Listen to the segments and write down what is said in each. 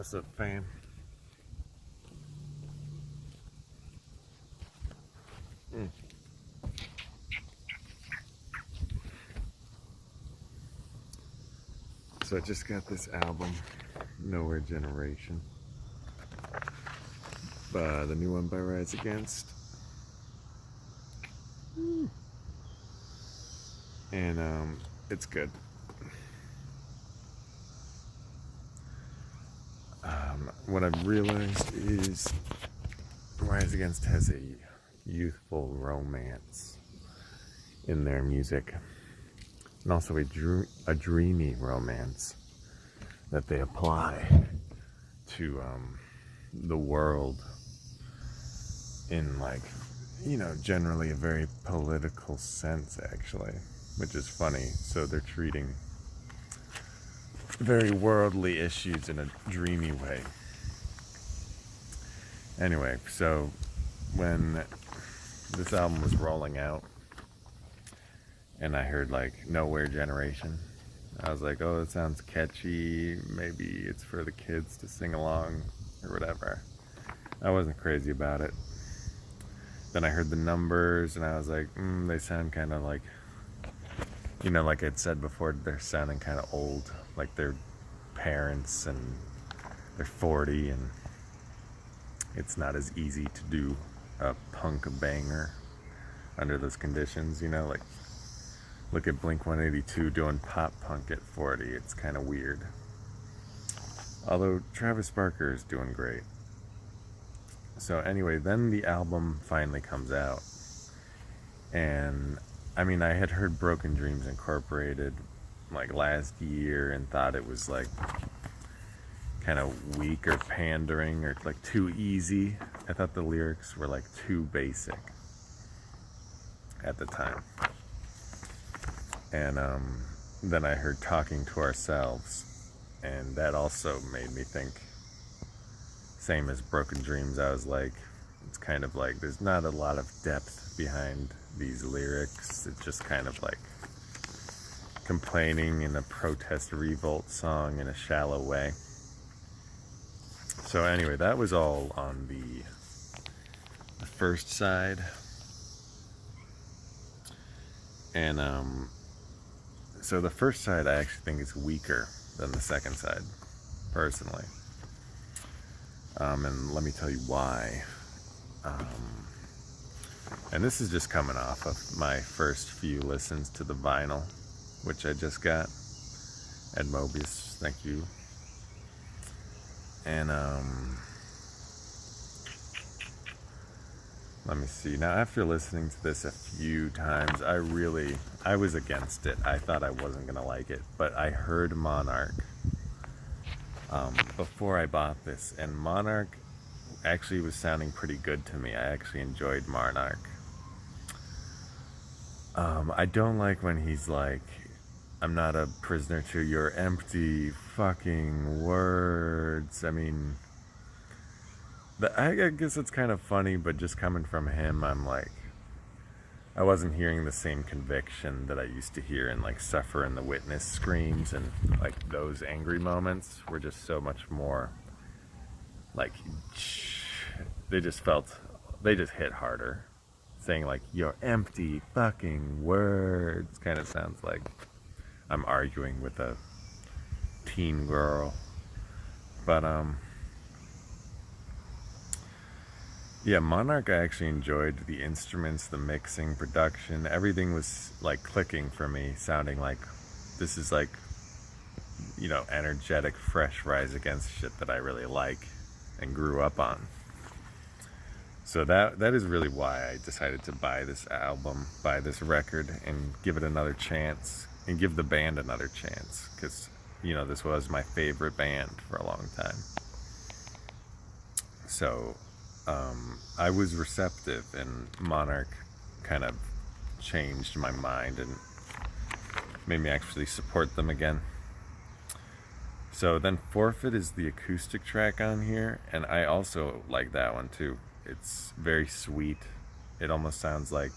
What's up, fam? Mm. So I just got this album, Nowhere Generation, the new one by Rise Against. And it's good. What I've realized is Rise Against has a youthful romance in their music, and also a dreamy romance that they apply to the world in, like, generally a very political sense, actually, which is funny. So they're treating very worldly issues in a dreamy way. Anyway, so when this album was rolling out and I heard like Nowhere Generation, I was like, oh, it sounds catchy. Maybe it's for the kids to sing along or whatever. I wasn't crazy about it. Then I heard the numbers and I was like, they sound kind of like, like I'd said before, they're sounding kind of old, like their parents, and they're 40, and it's not as easy to do a punk banger under those conditions, like look at Blink-182 doing pop punk at 40. It's kind of weird. Although Travis Barker is doing great. So anyway, then the album finally comes out, and I mean, I had heard Broken Dreams Incorporated like last year and thought it was like kind of weak or pandering or like too easy. I thought the lyrics were like too basic at the time. And then I heard Talking to Ourselves, and that also made me think, same as Broken Dreams, I was like, it's kind of like there's not a lot of depth behind these lyrics. It's just kind of like complaining in a protest revolt song in a shallow way. So anyway, that was all on the first side. And so the first side I actually think is weaker than the second side, personally. And let me tell you why. And this is just coming off of my first few listens to the vinyl, which I just got at Mobius. Thank you. And let me see. Now, after listening to this a few times, I was against it. I thought I wasn't going to like it. But I heard Monarch before I bought this. And Monarch actually was sounding pretty good to me. I actually enjoyed Monarch. I don't like when he's like, I'm not a prisoner to your empty fucking words. I mean, I guess it's kind of funny, but just coming from him, I'm like, I wasn't hearing the same conviction that I used to hear in like Suffer and the Witness screams, and like those angry moments were just so much more like, they just hit harder. Saying like, your empty fucking words kind of sounds like I'm arguing with a teen girl. But yeah, Monarch, I actually enjoyed the instruments, the mixing, production. Everything was like clicking for me, sounding like this is like, energetic, fresh Rise Against shit that I really like and grew up on. So that is really why I decided to buy this album, buy this record, and give it another chance, and give the band another chance, because, this was my favorite band for a long time. So I was receptive, and Monarch kind of changed my mind and made me actually support them again. So then Forfeit is the acoustic track on here, and I also like that one too. It's very sweet. It almost sounds like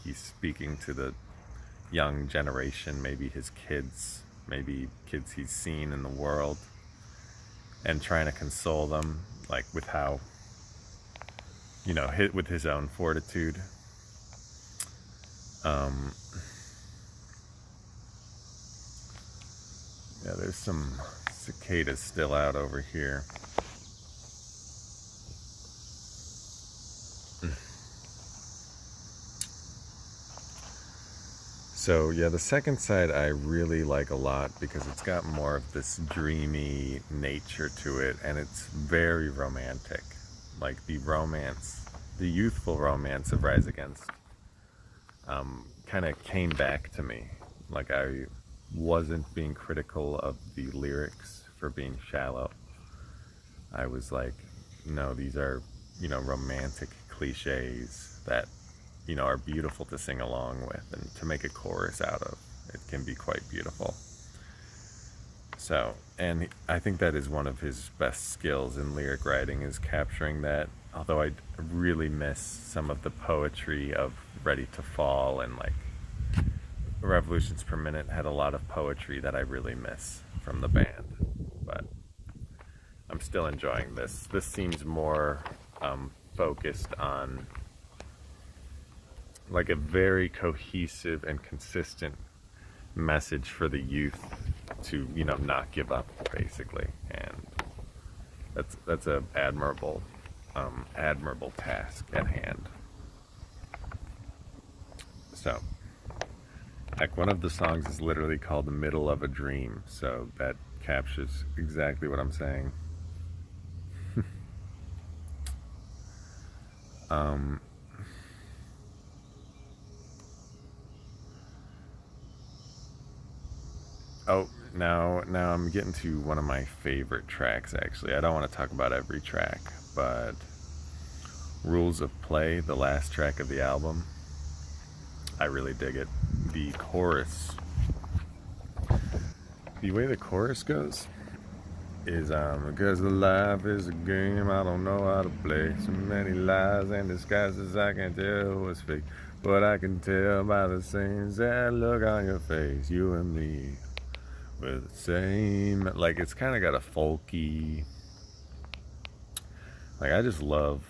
he's speaking to the young generation, maybe his kids, maybe kids he's seen in the world. and trying to console them, like with how, hit with his own fortitude. Um, yeah, there's some cicadas still out over here. So yeah, the second side I really like a lot because it's got more of this dreamy nature to it, and it's very romantic. Like the romance, the youthful romance of Rise Against kind of came back to me. Like I wasn't being critical of the lyrics for being shallow. I was like, no, these are, romantic cliches that, are beautiful to sing along with and to make a chorus out of. It can be quite beautiful. So, and I think that is one of his best skills in lyric writing is capturing that. Although I really miss some of the poetry of Ready to Fall, and like Revolutions Per Minute had a lot of poetry that I really miss from the band. But I'm still enjoying this. This seems more focused on like a very cohesive and consistent message for the youth to, not give up, basically. And that's a admirable task at hand. So, like one of the songs is literally called "The Middle of a Dream," so that captures exactly what I'm saying. um, oh, now I'm getting to one of my favorite tracks. Actually, I don't want to talk about every track, but "Rules of Play," the last track of the album, I really dig it. The chorus, the way the chorus goes is because the life is a game I don't know how to play. So many lies and disguises I can't tell what's fake, but I can tell by the same sad look on your face. You and me, we're the same. Like it's kind of got a folky. Like I just love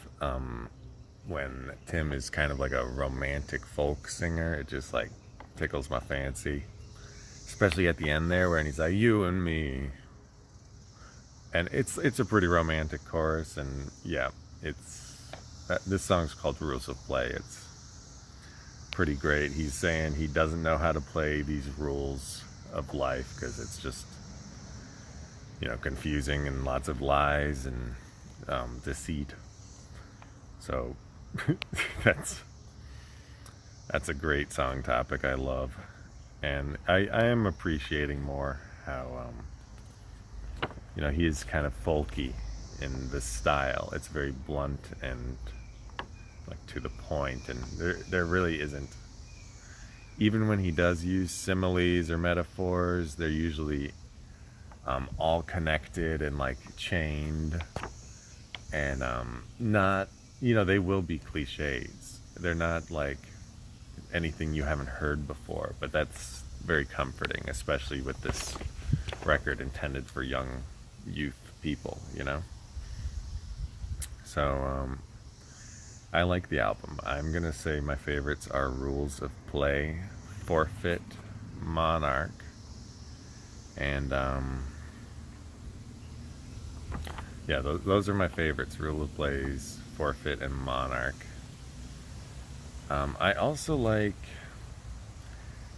when Tim is kind of like a romantic folk singer. It just like tickles my fancy, especially at the end there where he's like, "You and me." And it's a pretty romantic chorus, and yeah, this song's called "Rules of Play." It's pretty great. He's saying he doesn't know how to play these rules of life because it's just, confusing and lots of lies and deceit. So that's a great song topic. I love, and I am appreciating more how he is kind of folky in the style. It's very blunt and like to the point, and there really isn't. Even when he does use similes or metaphors, they're usually all connected and like chained, and not, they will be cliches. They're not like anything you haven't heard before, but that's very comforting, especially with this record intended for young youth people, So I like the album. I'm gonna say my favorites are "Rules of Play," "Forfeit," "Monarch," and yeah, those are my favorites. "Rule of Plays," "Forfeit," and "Monarch." I also like.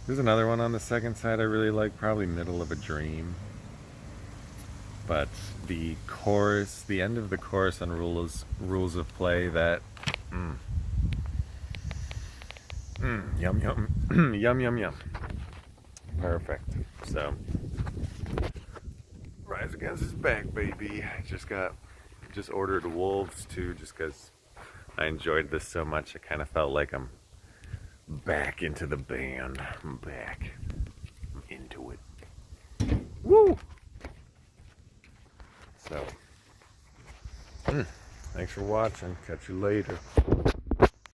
There's another one on the second side I really like, probably "Middle of a Dream." But the chorus, the end of the chorus on "Rules of Play," that yum yum yum yum yum, perfect. So Rise Against is back, baby. Just ordered Wolves too, just because I enjoyed this so much. I kind of felt like I'm back into the band. I'm back. I'm into it. Woo! So, thanks for watching. Catch you later.